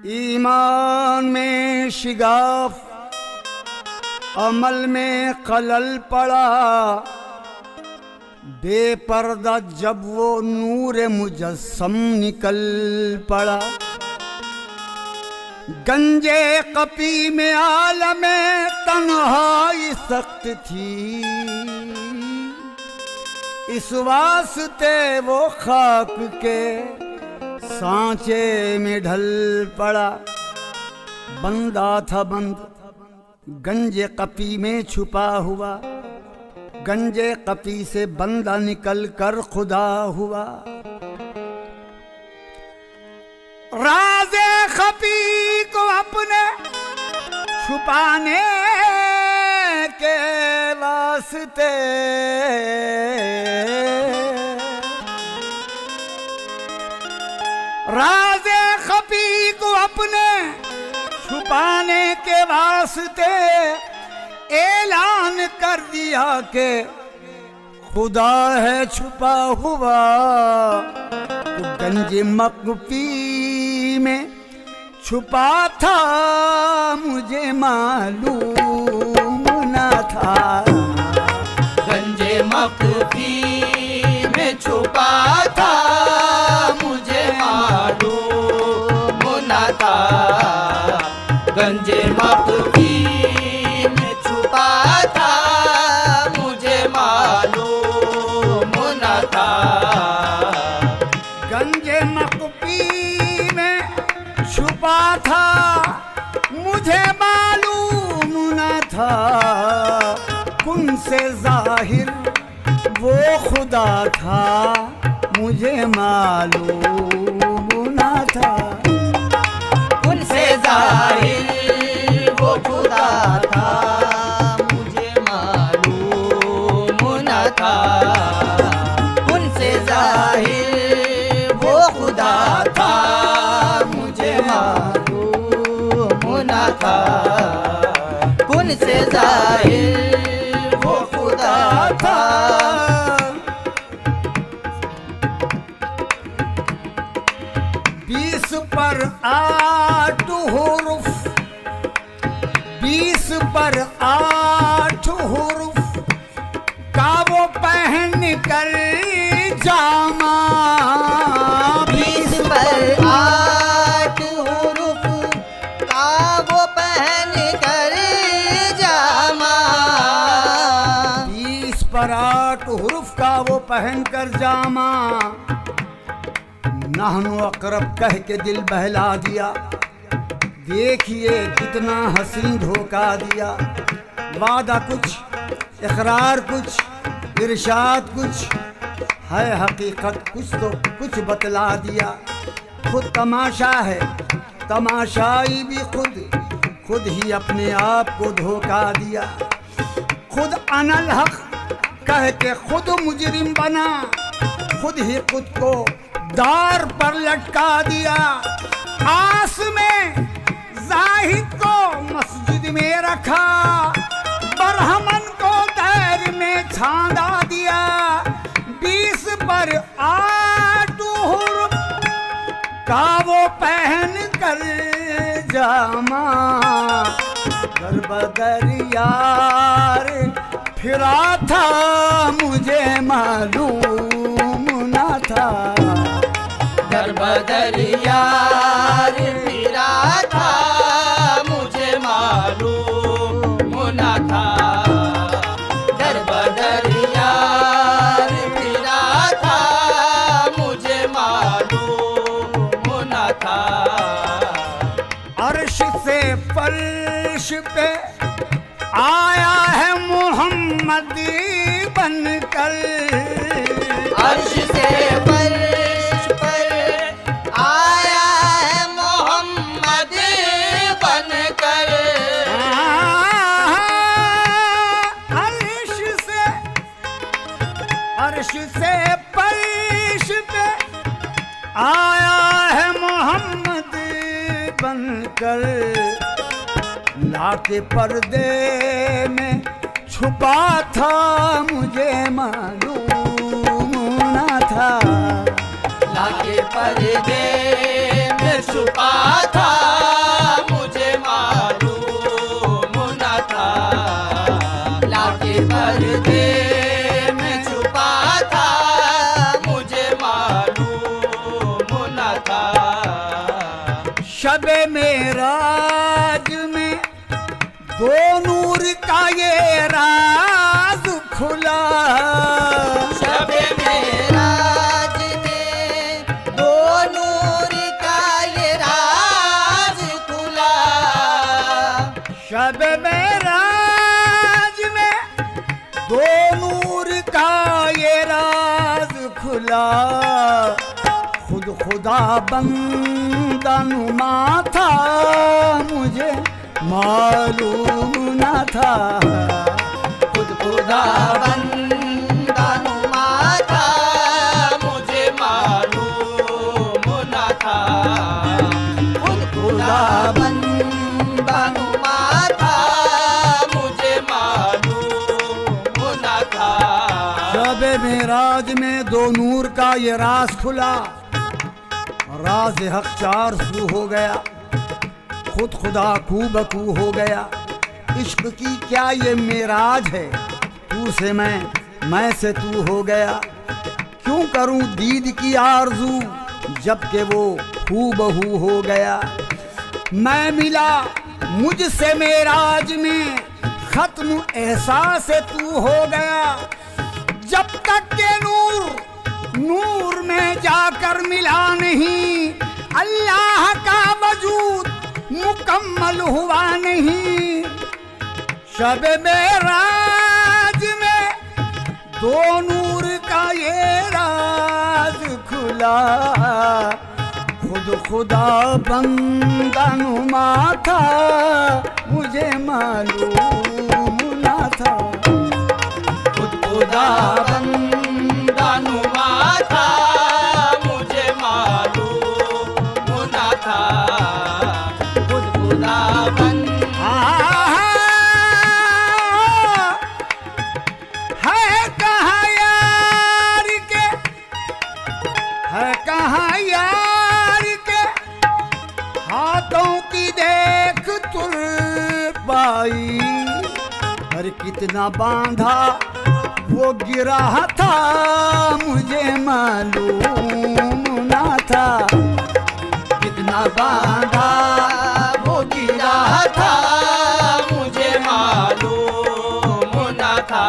ईमान में शिगाफ, अमल में खलल पड़ा, बेपर्दा जब वो नूर मुजस्सम निकल पड़ा। गंजे कपी में आलमे तन्हाई सख्त थी, इस वास्ते वो खाक के सांचे में ढल पड़ा। बंदा था बंद गंजे कपी में छुपा हुआ, गंजे कपी से बंदा निकल कर खुदा हुआ। राज़े खफी को अपने छुपाने के वास्ते राज़े खफी को अपने छुपाने के वास्ते ऐलान कर दिया कि खुदा है छुपा हुआ। तो गंज मकफी में छुपा था, मुझे मालूम न था। गंजे मकफी में छुपा था, मुझे मालूम न था। गंजे मकफी में छुपा था, मुझे मालूम न था। गंजे मकफी में छुपा था, मुझे मालूम न था। कुन से जाहिर वो खुदा था, मुझे मालूम न था। कुन से जाहिर वो खुदा था, मुझे मालूम न था। कुन से जाहिर वो खुदा था, मुझे मालूम न था। कुन से जाहिर वो खुदा था। 20 पर 8 हुरूफ, 20 पर 8 हुरूफ का वो पहन कर जामा। 20 पर 8 हुरूफ का वो पहन कर जामा। 20 पर 8 हुरूफ का वो पहन कर जामा। नहनु अकरब कह के दिल बहला दिया, देखिए कितना हसीन धोखा दिया। वादा कुछ, इकरार कुछ, इरशाद कुछ, है हकीकत कुछ तो कुछ बतला दिया। खुद तमाशा है, तमाशाई भी खुद ही अपने आप को धोखा दिया। खुद अनल हक कह के खुद मुजरिम बना, खुद ही खुद को दार पर लटका दिया। आस में जाहिद को मस्जिद में रखा, बरहमन को दैर में छांदा दिया। 20 पर 8 हुरूफ का वो पहन कर जामा। दर बदर यार फिरा था, मुझे मालूम न था। दर बदर यार फिरा था, मुझे मालूम न था। दर बदर यार फिरा था, मुझे मालूम न था। अर्श से फर्श पे आया है मोहम्मद बनकर। अर्श से फर्श पर आया है मोहम्मद बनकर। लाके पर्दे में छुपा था, मुझे मालूम ना था। लाके पर्दे में छुपा था, मुझे मालूम न था। लाके पर्दे में छुपा था, मुझे मालूम न था। शबे मेराज में दो नूर का ये राज खुला। शबे मेराज में दो नूर का ये राज खुला। शबे मेराज में दो नूर का ये राज खुला। खुद खुदा बंदा नुमा था, मुझे मालूम न था। खुद खुदा बंदा नुमा था, मुझे मालूम न था। खुद खुदा बंदा नुमा था, मुझे मालूम न था। शबे मेराज में दो नूर का ये राज खुला। राज हक चार सू हो गया, खुद खुदा कू बकू हो गया। इश्क की क्या ये मेराज है, तू से मैं से तू हो गया। क्यों करूं दीद की आरजू, जबकि वो हूबहू हो गया। मैं मिला मुझसे मेराज में, खत्म एहसास तू हो गया। जब तक के नूर में जाकर मिला नहीं, अल्लाह का वजूद मुकम्मल हुआ नहीं। शब मेराज में दो नूर का ये राज खुला। खुद खुदा बंदा नुमा था, मुझे मालूम ना था। खुद खुदा बंदा नुमा था, मुझे मालूम न था। खुद खुदा बंदा है कहाँ यार के, है कहाँ यार के हाथों की देख तुर पाई। अरे कितना बांधा वो गिरा था, मुझे मालूम ना था। कितना बांधा वो गिरा था, मुझे मालूम न था।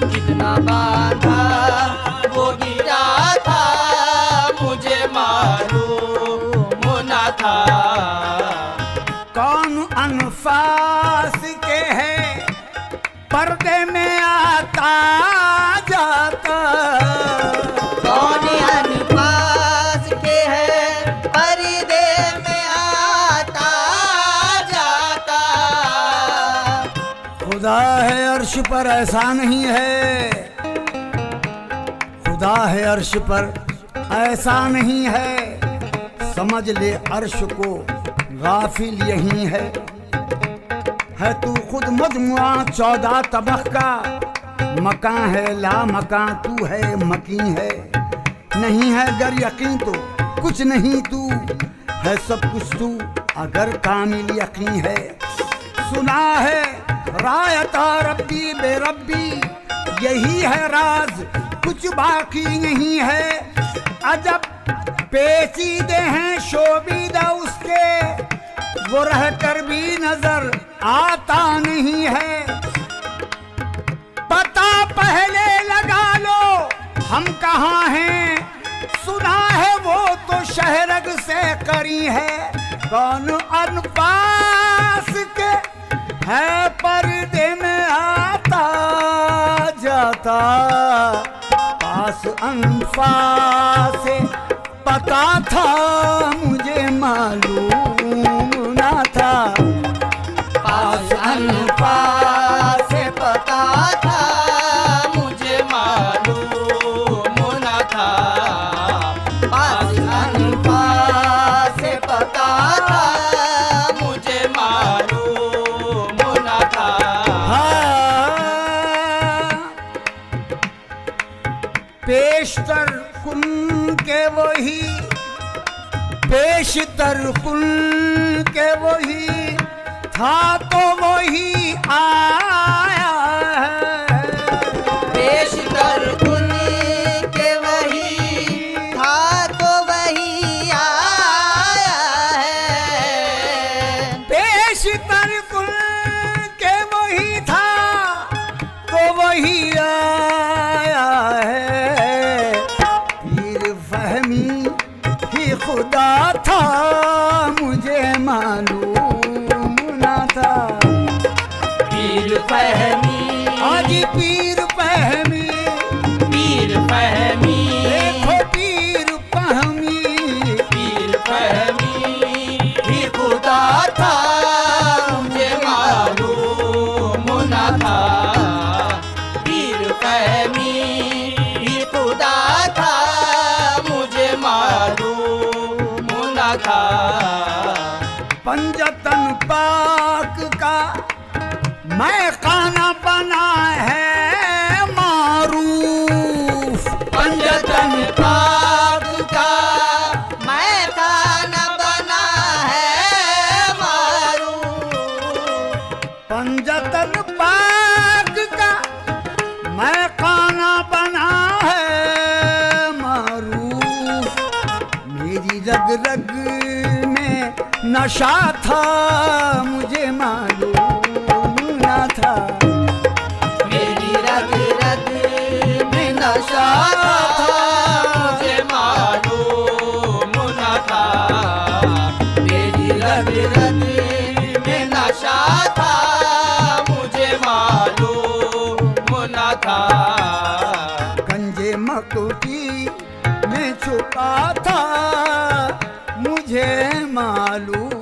कितना बांधा वो गिरा था, मुझे मालूम न था। कौन अनफास के है पर्दे में आता जाता। कौन अनपास के है पर्दे में आता जाता। खुदा है अर्श पर ऐसा नहीं है, खुदा है अर्श पर ऐसा नहीं है। समझ ले अर्श को गाफिल यही है तू खुद मजमुआ 14 तबक का। मकान है ला मकान, तू है मकीन है। नहीं है गर यकीन तो कुछ नहीं, तू है सब कुछ तू अगर कामिल यकीन है। सुना है रायता रब्बी बेरब्बी, यही है राज कुछ बाकी नहीं है। अजब पेचीदे हैं शोबीदा उसके, वो रह कर भी नजर आता नहीं है। पता पहले लगा लो हम कहाँ हैं, सुना है वो तो शहरग से करी है। कौन अनपास के है पर्दे में आता जाता। पास अनफास से पता था, मुझे मालूम ना था। पास अनपास से पता था, मुझे मालूम न था। पास अनपास से पता था, मुझे मालूम पेशतर कुल के वही था तो वही आया है। पेशतर कुल के वही था तो वही आया है। पेशतर कुल के वही था तो वही आया है। पीर फहमी ही खुदा था मुझे मालूम ना था। पीर फहमी, आज पीर फहमी, पीर फहमी, देखो पीर फहमी, पीर फहमी ही खुदा था मुझे मालूम ना था। पीर फहमी ही खुदा था मुझे मालूम ना था। पंजतन पाक का मैं खाना बना है मारूफ। पंजतन पाक का मैं खाना बना है मारूफ। पंजतन पाक का मैं खाना बना है मारूफ। मेरी रग रग में नशा था मुझे मालूम ना था। मेरी रग रग में नशा था मुझे मालूम ना था। मेरी रग रग में नशा था मुझे मालूम ना था। गंजे मकुटी में छुपा था मुझे मालूम